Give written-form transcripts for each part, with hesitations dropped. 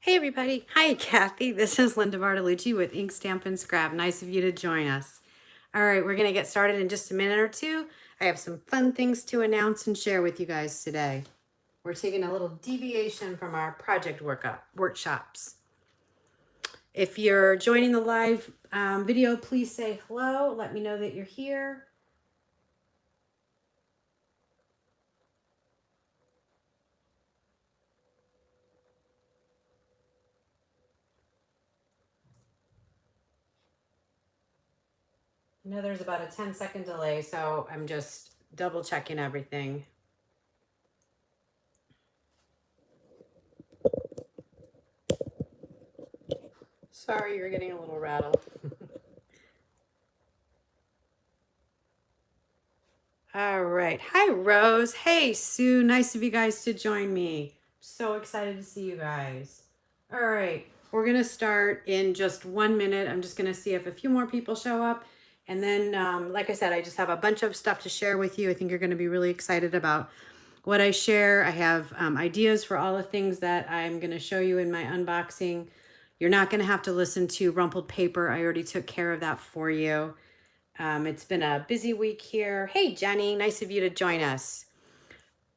Hey everybody. Hi Kathy. This is Linda Bartolucci with Ink Stampin Scrap. Nice of you to join us. All right, we're going to get started in just a minute or two. I have some fun things to announce and share with you guys today. We're taking a little deviation from our project workshops. If you're joining the live video, please say hello. Let me know that you're here. I know there's about a 10-second delay, so I'm just double checking everything. Sorry, you're getting a little rattled. All right. Hi, Rose. Hey, Sue. Nice of you guys to join me. So excited to see you guys. All right. We're going to start in just 1 minute. I'm just going to see if a few more people show up. And then, like I said, I just have a bunch of stuff to share with you. I think you're going to be really excited about what I share. I have ideas for all the things that I'm going to show you in my unboxing. You're not going to have to listen to rumpled paper. I already took care of that for you. It's been a busy week here. Hey, Jenny, nice of you to join us.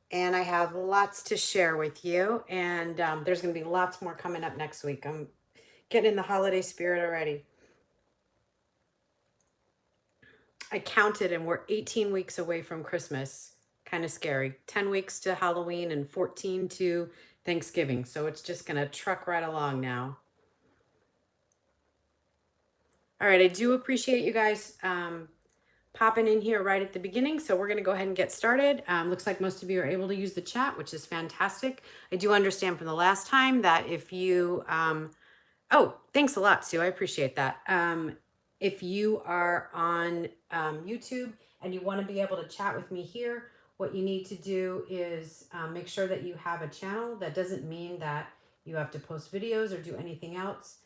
And I have lots to share with you. And there's going to be lots more coming up next week. I'm getting in the holiday spirit already. I counted and we're 18 weeks away from Christmas. Kind of scary. 10 weeks to Halloween and 14 to Thanksgiving. So it's just going to truck right along now. All right, I do appreciate you guys popping in here right at the beginning. So we're going to go ahead and get started. Looks like most of you are able to use the chat, which is fantastic. I do understand from the last time that if you, oh, thanks a lot, Sue. I appreciate that. If you are on YouTube and you want to be able to chat with me here, what you need to do is make sure that you have a channel. That doesn't mean that you have to post videos or do anything else.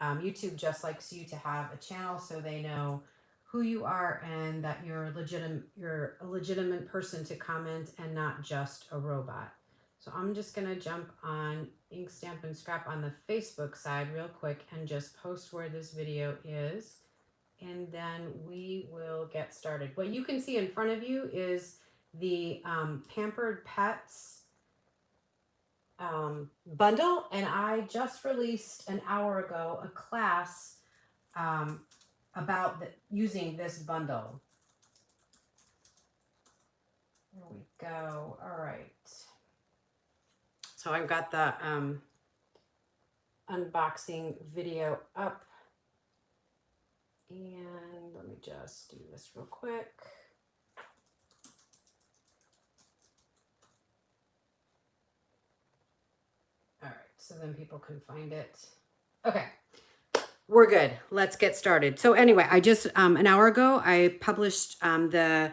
YouTube just likes you to have a channel so they know who you are and that you're a legitimate person to comment and not just a robot. So I'm just going to jump on Ink Stampin Scrap on the Facebook side real quick and just post where this video is. And then we will get started. What you can see in front of you is the Pampered Pets bundle, and I just released an hour ago a class about using this bundle. There we go. All right. So I've got the unboxing video up, and let me just do this real quick. All right, so then people can find it. Okay, we're good. Let's get started. So anyway, I just, an hour ago, I published the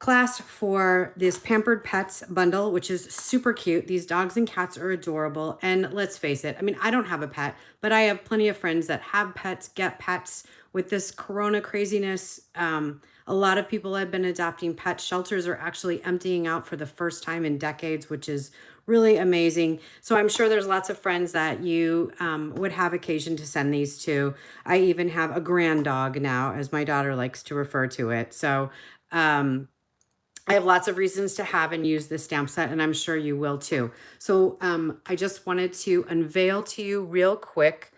class for this Pampered Pets bundle, which is super cute. These dogs and cats are adorable. And let's face it, I mean, I don't have a pet, but I have plenty of friends that have pets, get pets. With this corona craziness, a lot of people have been adopting pets. Shelters are actually emptying out for the first time in decades, which is really amazing. So I'm sure there's lots of friends that you would have occasion to send these to. I even have a grand dog now, as my daughter likes to refer to it. So I have lots of reasons to have and use this stamp set, and I'm sure you will too. So I just wanted to unveil to you real quick.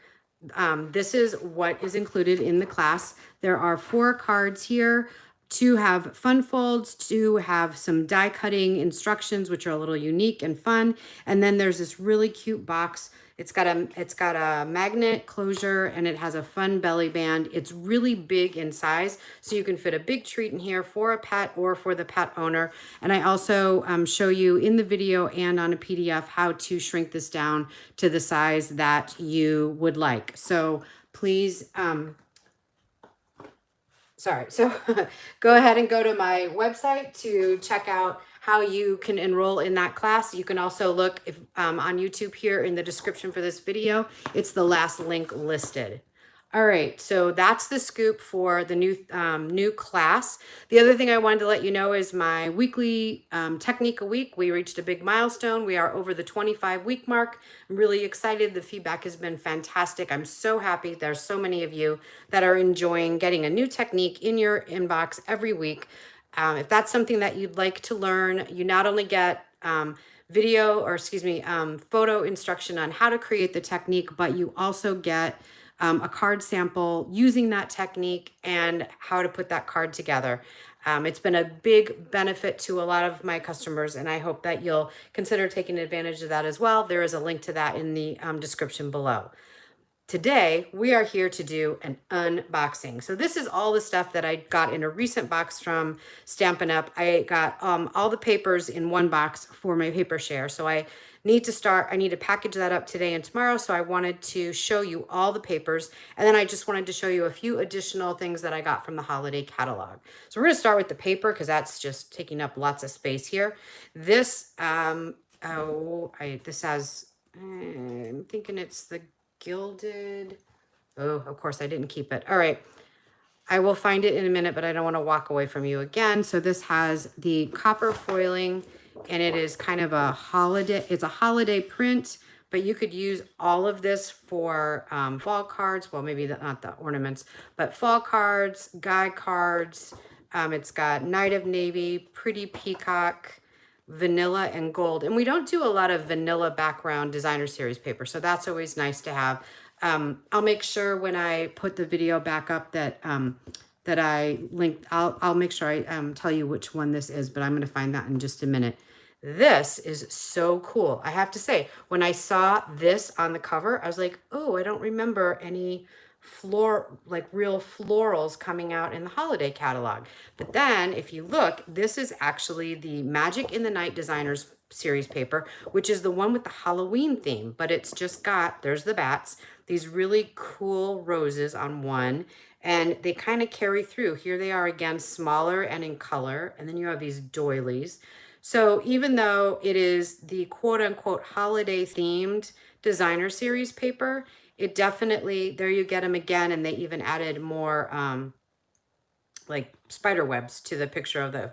This is what is included in the class. There are 4 cards here. 2 have fun folds, 2 have some die cutting instructions, which are a little unique and fun. And then there's this really cute box. It's got a magnet closure and it has a fun belly band. It's really big in size, so you can fit a big treat in here for a pet or for the pet owner. And I also show you in the video and on a PDF how to shrink this down to the size that you would like. So please, so go ahead and go to my website to check out how you can enroll in that class. You can also look on YouTube here in the description for this video. It's the last link listed. All right, so that's the scoop for the new class. The other thing I wanted to let you know is my weekly technique a week. We reached a big milestone. We are over the 25-week mark. I'm really excited. The feedback has been fantastic. I'm so happy. There's so many of you that are enjoying getting a new technique in your inbox every week. If that's something that you'd like to learn, you not only get photo instruction on how to create the technique, but you also get a card sample using that technique and how to put that card together. It's been a big benefit to a lot of my customers, and I hope that you'll consider taking advantage of that as well. There is a link to that in the description below. Today, we are here to do an unboxing. So this is all the stuff that I got in a recent box from Stampin' Up. I got all the papers in one box for my paper share. So I need to package that up today and tomorrow. So I wanted to show you all the papers. And then I just wanted to show you a few additional things that I got from the holiday catalog. So we're gonna start with the paper because that's just taking up lots of space here. This, I'm thinking it's the gilded. Oh, of course I didn't keep it. All right. I will find it in a minute, but I don't want to walk away from you again. So this has the copper foiling, and it is kind of a holiday. It's a holiday print, but you could use all of this for fall cards. Well, maybe not the ornaments, but fall cards, guide cards. It's got Night of Navy, Pretty Peacock, vanilla and gold. And we don't do a lot of vanilla background designer series paper, so that's always nice to have. I'll make sure when I put the video back up that that I linked, I'll make sure I tell you which one this is, but I'm going to find that in just a minute. This is so cool. I have to say, when I saw this on the cover, I was like, oh, I don't remember any real florals coming out in the holiday catalog. But then if you look, this is actually the Magic in the Night Designers series paper, which is the one with the Halloween theme, but it's just got, there's the bats, these really cool roses on one, and they kind of carry through. Here they are again, smaller and in color, and then you have these doilies. So even though it is the quote unquote holiday themed designer series paper, it definitely, there you get them again, and they even added more like spider webs to the picture of the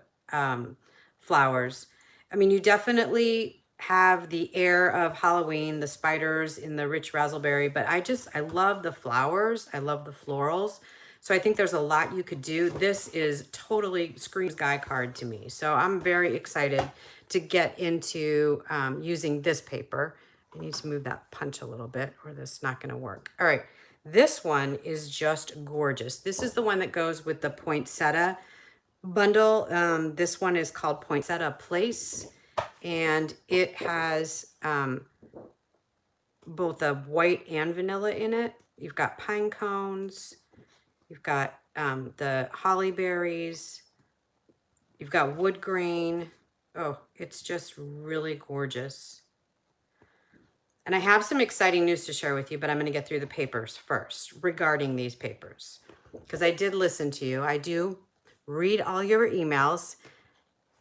flowers. I mean, you definitely have the air of Halloween, the spiders in the rich raspberry, but I love the flowers. I love the florals. So I think there's a lot you could do. This is totally screams guy card to me. So I'm very excited to get into using this paper. I need to move that punch a little bit or this is not going to work. All right. This one is just gorgeous. This is the one that goes with the poinsettia bundle. This one is called Poinsettia Place, and it has both a white and vanilla in it. You've got pine cones. You've got the holly berries. You've got wood grain. Oh, it's just really gorgeous. And I have some exciting news to share with you, but I'm going to get through the papers first regarding these papers, because I did listen to you. I do read all your emails.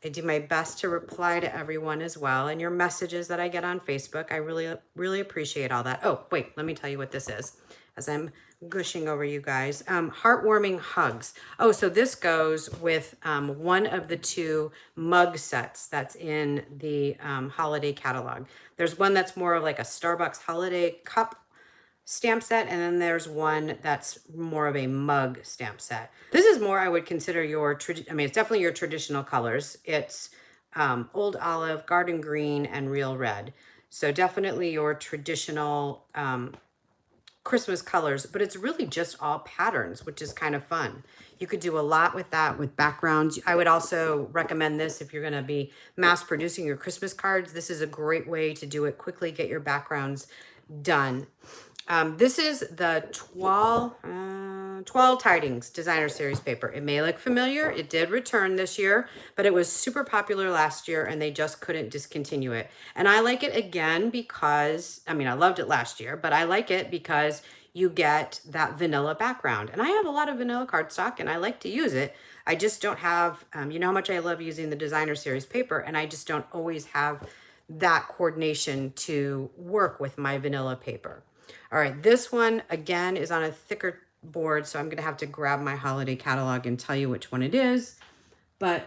I do my best to reply to everyone as well, and your messages that I get on Facebook. I really, really appreciate all that. Oh, wait, let me tell you what this is as I'm gushing over you guys. Heartwarming hugs. Oh, so this goes with one of the two mug sets that's in the holiday catalog. There's one that's more of like a Starbucks holiday cup stamp set, and then there's one that's more of a mug stamp set. This is more, I would consider your, I mean, it's definitely your traditional colors. It's old olive, garden green, and real red. So definitely your traditional Christmas colors, but it's really just all patterns, which is kind of fun. You could do a lot with that with backgrounds. I would also recommend this if you're going to be mass producing your Christmas cards. This is a great way to do it quickly, get your backgrounds done. This is the Twelve Tidings Designer Series paper. It may look familiar. It did return this year, but it was super popular last year and they just couldn't discontinue it. And I like it again because, I mean, I loved it last year, but I like it because you get that vanilla background. And I have a lot of vanilla cardstock and I like to use it. I just don't have, you know how much I love using the Designer Series paper, and I just don't always have that coordination to work with my vanilla paper. All right, this one again is on a thicker board, so I'm gonna have to grab my holiday catalog and tell you which one it is. But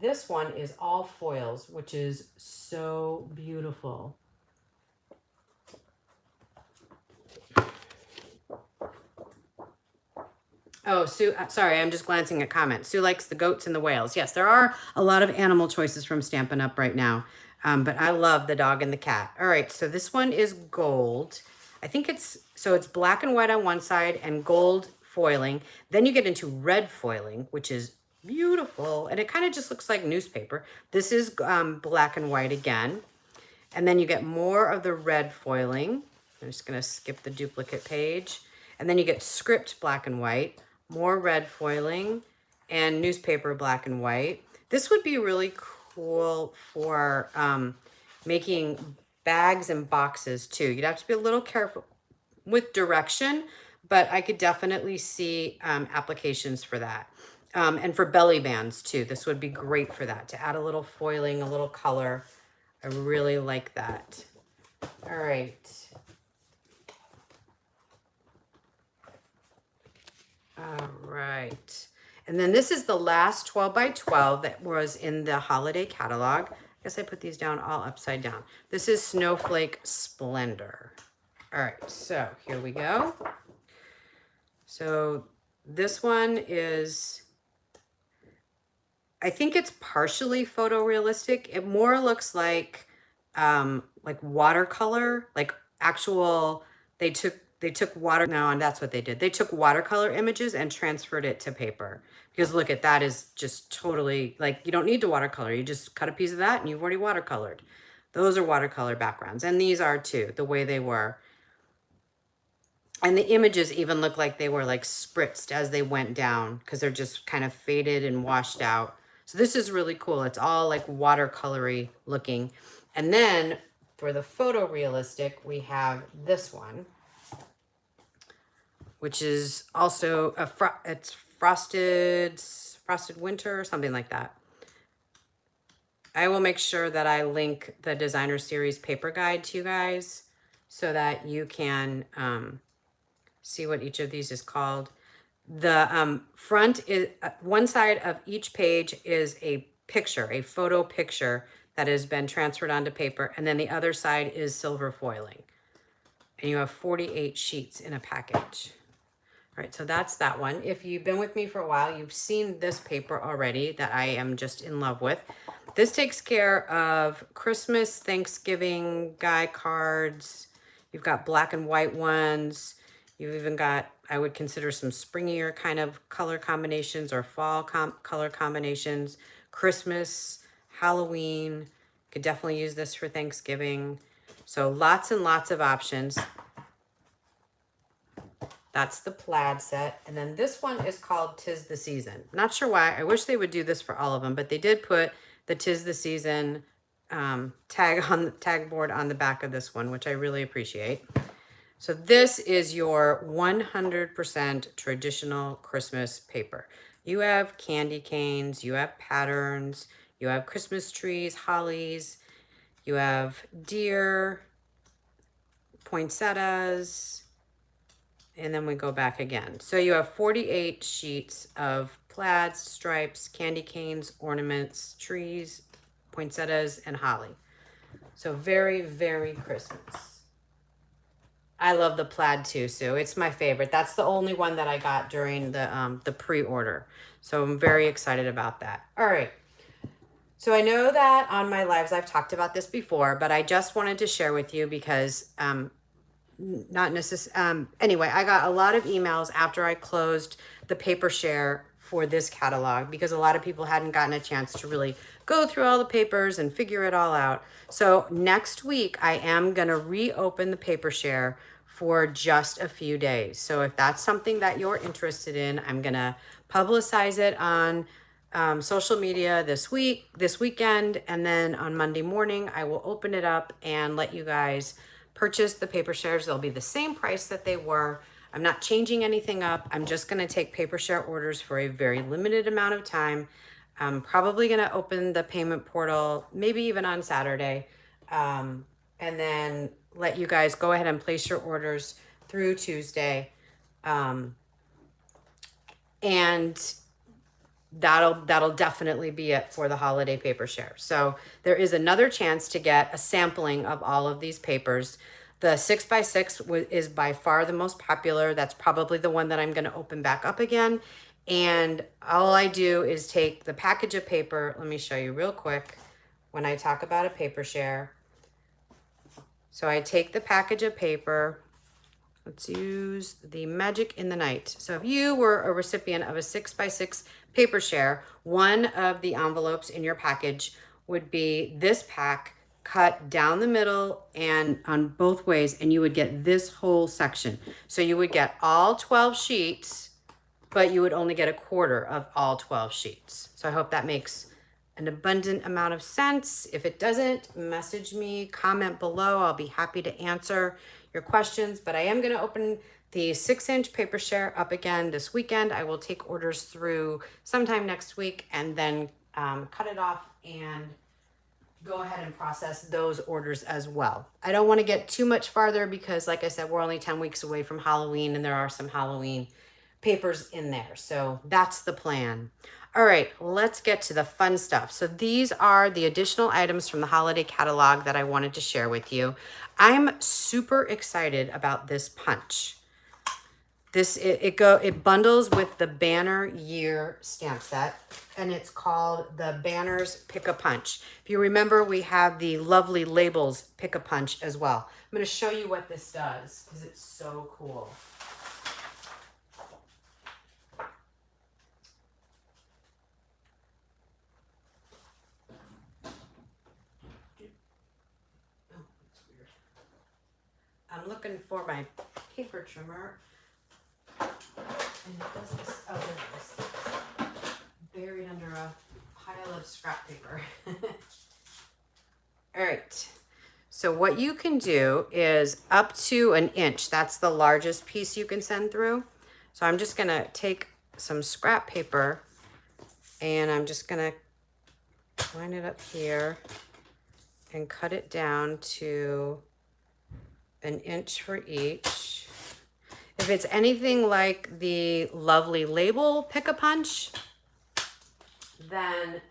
this one is all foils, which is so beautiful. Oh, Sue, sorry, I'm just glancing at comments. Sue likes the goats and the whales. Yes, there are a lot of animal choices from Stampin' Up! Right now, but I love the dog and the cat. All right, so this one is gold. I think it's black and white on one side and gold foiling. Then you get into red foiling, which is beautiful, and it kind of just looks like newspaper. This is black and white again. And then you get more of the red foiling. I'm just gonna skip the duplicate page. And then you get script black and white, more red foiling, and newspaper black and white. This would be really cool for making bags and boxes too. You'd have to be a little careful with direction, but I could definitely see applications for that. And for belly bands too. This would be great for that, to add a little foiling, a little color. I really like that. All right. All right. And then this is the last 12 by 12 that was in the holiday catalog. I guess I put these down all upside down. This is Snowflake Splendor. All right, so here we go. So this one is, I think it's partially photorealistic. It more looks like watercolor, like actual, they took water, no, and that's what they did. They took watercolor images and transferred it to paper. Because look at that, is just totally, like, you don't need to watercolor. You just cut a piece of that and you've already watercolored. Those are watercolor backgrounds. And these are too, the way they were. And the images even look like they were like spritzed as they went down, because they're just kind of faded and washed out. So this is really cool. It's all like watercolory looking. And then for the photorealistic, we have this one, which is also it's frosted winter or something like that. I will make sure that I link the designer series paper guide to you guys so that you can see what each of these is called. The front is, one side of each page is a picture, a photo picture that has been transferred onto paper, and then the other side is silver foiling. And you have 48 sheets in a package. All right, so that's that one. If you've been with me for a while, you've seen this paper already that I am just in love with. This takes care of Christmas, Thanksgiving, guy cards. You've got black and white ones. You've even got, I would consider, some springier kind of color combinations or fall color combinations. Christmas, Halloween. Could definitely use this for Thanksgiving. So lots and lots of options. That's the plaid set. And then this one is called 'Tis the Season. Not sure why. I wish they would do this for all of them, but they did put the 'Tis the Season tag board on the back of this one, which I really appreciate. So this is your 100% traditional Christmas paper. You have candy canes, you have patterns, you have Christmas trees, hollies, you have deer, poinsettias, and then we go back again. So you have 48 sheets of plaids, stripes, candy canes, ornaments, trees, poinsettias, and holly. So very, very Christmas. I love the plaid too, Sue. It's my favorite. That's the only one that I got during the pre-order. So I'm very excited about that. All right. So I know that on my lives I've talked about this before, but I just wanted to share with you because anyway, I got a lot of emails after I closed the paper share for this catalog because a lot of people hadn't gotten a chance to really go through all the papers and figure it all out. So next week I am going to reopen the paper share for just a few days. So if that's something that you're interested in, I'm going to publicize it on social media this weekend, and then on Monday morning I will open it up and let you guys purchase the paper shares. They'll be the same price that they were. I'm not changing anything up. I'm just going to take paper share orders for a very limited amount of time. I'm probably going to open the payment portal maybe even on Saturday, and then let you guys go ahead and place your orders through Tuesday. And that'll definitely be it for the holiday paper share. So there is another chance to get a sampling of all of these papers. The 6x6 is by far the most popular. That's probably the one that I'm going to open back up again. And all I do is take the package of paper. Let me show you real quick when I talk about a paper share. So I take the package of paper. Let's use the Magic in the Night. So if you were a recipient of a 6x6 paper share, one of the envelopes in your package would be this pack cut down the middle and on both ways, and you would get this whole section. So you would get all 12 sheets, but you would only get a quarter of all 12 sheets. So I hope that makes an abundant amount of sense. If it doesn't, message me, comment below. I'll be happy to answer your questions, but I am going to open the 6-inch paper share up again this weekend. I will take orders through sometime next week and then cut it off and go ahead and process those orders as well. I don't want to get too much farther because, like I said, we're only 10 weeks away from Halloween and there are some Halloween papers in there. So that's the plan. All right, let's get to the fun stuff. So these are the additional items from the holiday catalog that I wanted to share with you. I'm super excited about this punch. It bundles with the Banner Year stamp set, and it's called the Banners Pick a Punch. If you remember, we have the lovely Labels Pick a Punch as well. I'm going to show you what this does because it's so cool. I'm looking for my paper trimmer. And it does this. Oh, there it is. Buried under a pile of scrap paper. All right. So what you can do is up to an inch. That's the largest piece you can send through. So I'm just going to take some scrap paper and I'm just going to line it up here and cut it down to an inch for each. If it's anything like the lovely Label Pick a Punch, then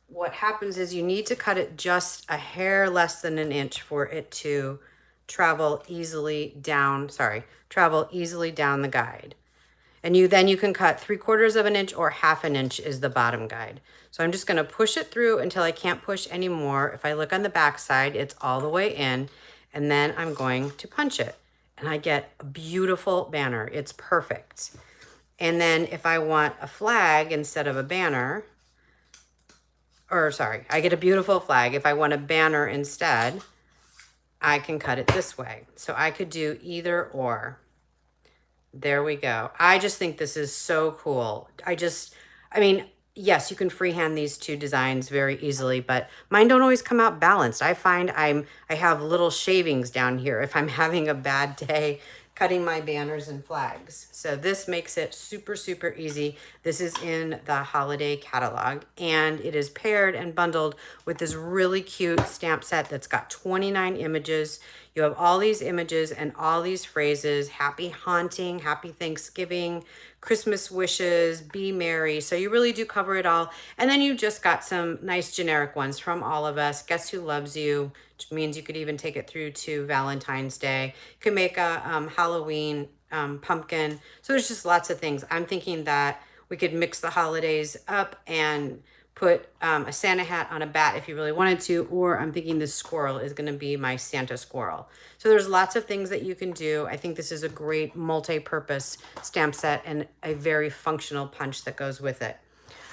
what happens is you need to cut it just a hair less than an inch for it to travel easily down the guide. And then you can cut 3/4 of an inch or 1/2 inch is the bottom guide. So I'm just going to push it through until I can't push anymore. If I look on the back side, it's all the way in. And then I'm going to punch it. And I get a beautiful banner. It's perfect. And then if I want a flag instead of a banner, I get a beautiful flag. If I want a banner instead, I can cut it this way. So I could do either or. There we go. I just think this is so cool. I mean, yes, you can freehand these two designs very easily, but mine don't always come out balanced. I find I have little shavings down here if I'm having a bad day cutting my banners and flags. So this makes it super, super easy. This is in the holiday catalog, and it is paired and bundled with this really cute stamp set that's got 29 images. You have all these images and all these phrases: happy haunting, happy Thanksgiving, Christmas wishes, be merry. So you really do cover it all. And then you just got some nice generic ones from all of us. Guess who loves you, which means you could even take it through to Valentine's Day. You can make a Halloween pumpkin. So there's just lots of things. I'm thinking that we could mix the holidays up and put a Santa hat on a bat if you really wanted to, or I'm thinking this squirrel is going to be my Santa squirrel. So there's lots of things that you can do. I think this is a great multi-purpose stamp set and a very functional punch that goes with it.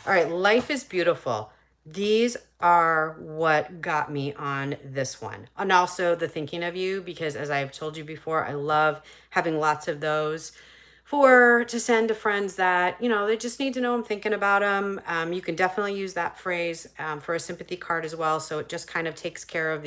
All right, Life is Beautiful. These are what got me on this one. And also the Thinking of You, because as I've told you before, I love having lots of those to send to friends that, you know, they just need to know I'm thinking about them. You can definitely use that phrase for a sympathy card as well. So it just kind of takes care of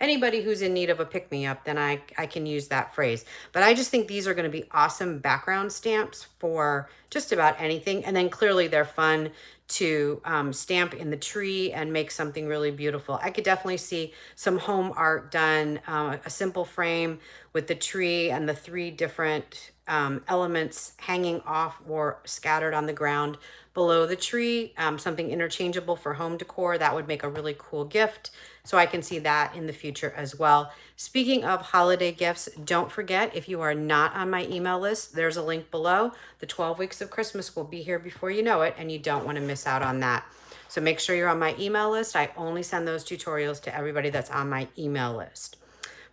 anybody who's in need of a pick-me-up, then I can use that phrase. But I just think these are going to be awesome background stamps for just about anything. And then clearly they're fun to stamp in the tree and make something really beautiful. I could definitely see some home art done, a simple frame with the tree and the 3 different elements hanging off or scattered on the ground below the tree, something interchangeable for home decor. That would make a really cool gift. So I can see that in the future as well. Speaking of holiday gifts, don't forget, if you are not on my email list, there's a link below. The 12 weeks of Christmas will be here before you know it, and you don't want to miss out on that. So make sure you're on my email list. I only send those tutorials to everybody that's on my email list.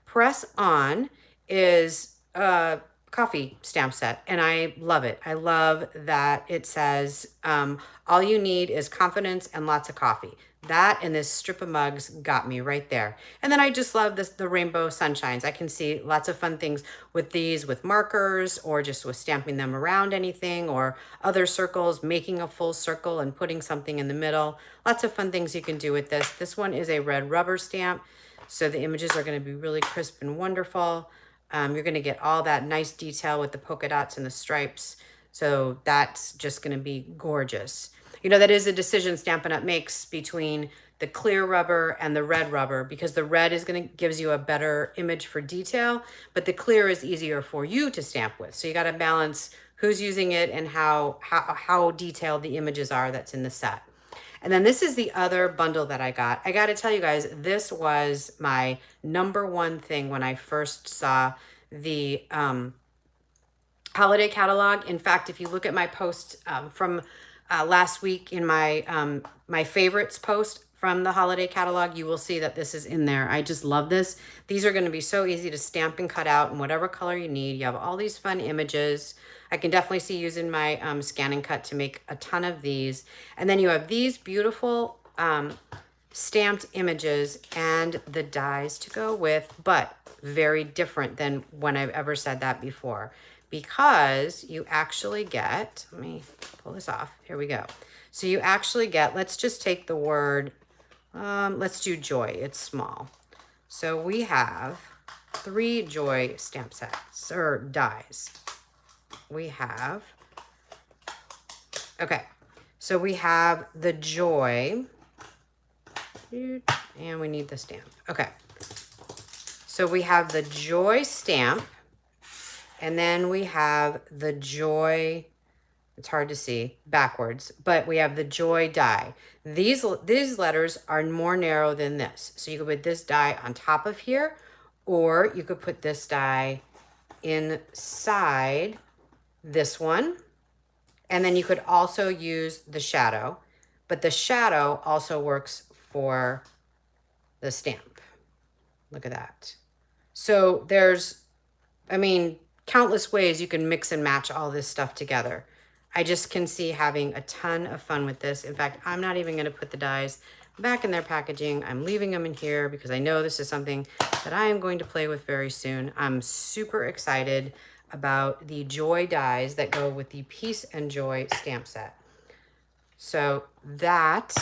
Press On is a coffee stamp set, and I love it. I love that it says, all you need is confidence and lots of coffee. That and this strip of mugs got me right there. And then I just love this, the rainbow sunshines. I can see lots of fun things with these, with markers, or just with stamping them around anything, or other circles, making a full circle and putting something in the middle. Lots of fun things you can do with this. This one is a red rubber stamp, so the images are going to be really crisp and wonderful. You're going to get all that nice detail with the polka dots and the stripes. So that's just going to be gorgeous. You know, that is a decision Stampin' Up! Makes between the clear rubber and the red rubber, because the red is going to gives you a better image for detail, but the clear is easier for you to stamp with. So you got to balance who's using it and how detailed the images are that's in the set. And then this is the other bundle that I got. I got to tell you guys, this was my #1 thing when I first saw the holiday catalog. In fact, if you look at my post from last week in my my favorites post from the holiday catalog, you will see that this is in there. I just love this. These are going to be so easy to stamp and cut out in whatever color you need. You have all these fun images. I can definitely see using my scan and cut to make a ton of these. And then you have these beautiful stamped images and the dies to go with, but very different than when I've ever said that before, because you actually get, let me pull this off. Here we go. So you actually get, let's just take the word, let's do joy. It's small. So we have 3 joy stamp sets or dies. We have, okay, so we have the joy, and we need the stamp. Okay, so we have the joy stamp, and then we have the joy, it's hard to see backwards, but we have the joy die. These letters are more narrow than this. So you could put this die on top of here, or you could put this die inside this one. And then you could also use the shadow, but the shadow also works for the stamp. Look at that. So there's, I mean, countless ways you can mix and match all this stuff together. I just can see having a ton of fun with this. In fact, I'm not even going to put the dies back in their packaging. I'm leaving them in here because I know this is something that I am going to play with very soon. I'm super excited about the joy dies that go with the Peace and Joy stamp set. So that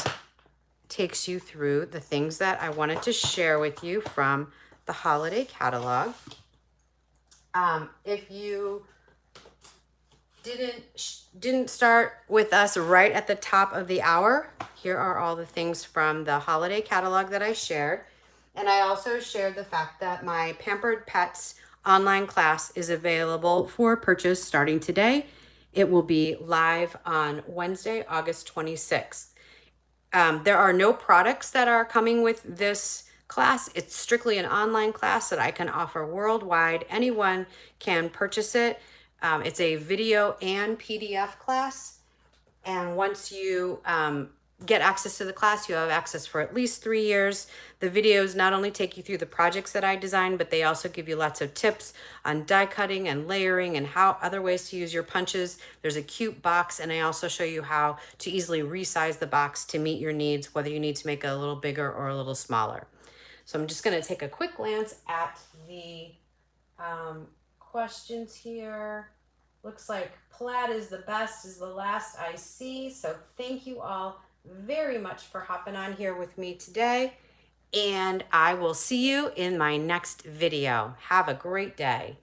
takes you through the things that I wanted to share with you from the holiday catalog. If you didn't start with us right at the top of the hour, here are all the things from the holiday catalog that I shared. And I also shared the fact that my Pampered Pets online class is available for purchase starting today. It will be live on Wednesday, August 26th. There are no products that are coming with this class. It's strictly an online class that I can offer worldwide. Anyone can purchase it. It's a video and PDF class. And once you get access to the class, you have access for at least 3 years. The videos not only take you through the projects that I designed, but they also give you lots of tips on die cutting and layering and how other ways to use your punches. There's a cute box, and I also show you how to easily resize the box to meet your needs, whether you need to make it a little bigger or a little smaller. So I'm just going to take a quick glance at the questions here. Looks like plaid is the best is the last I see. So thank you all very much for hopping on here with me today. And I will see you in my next video. Have a great day.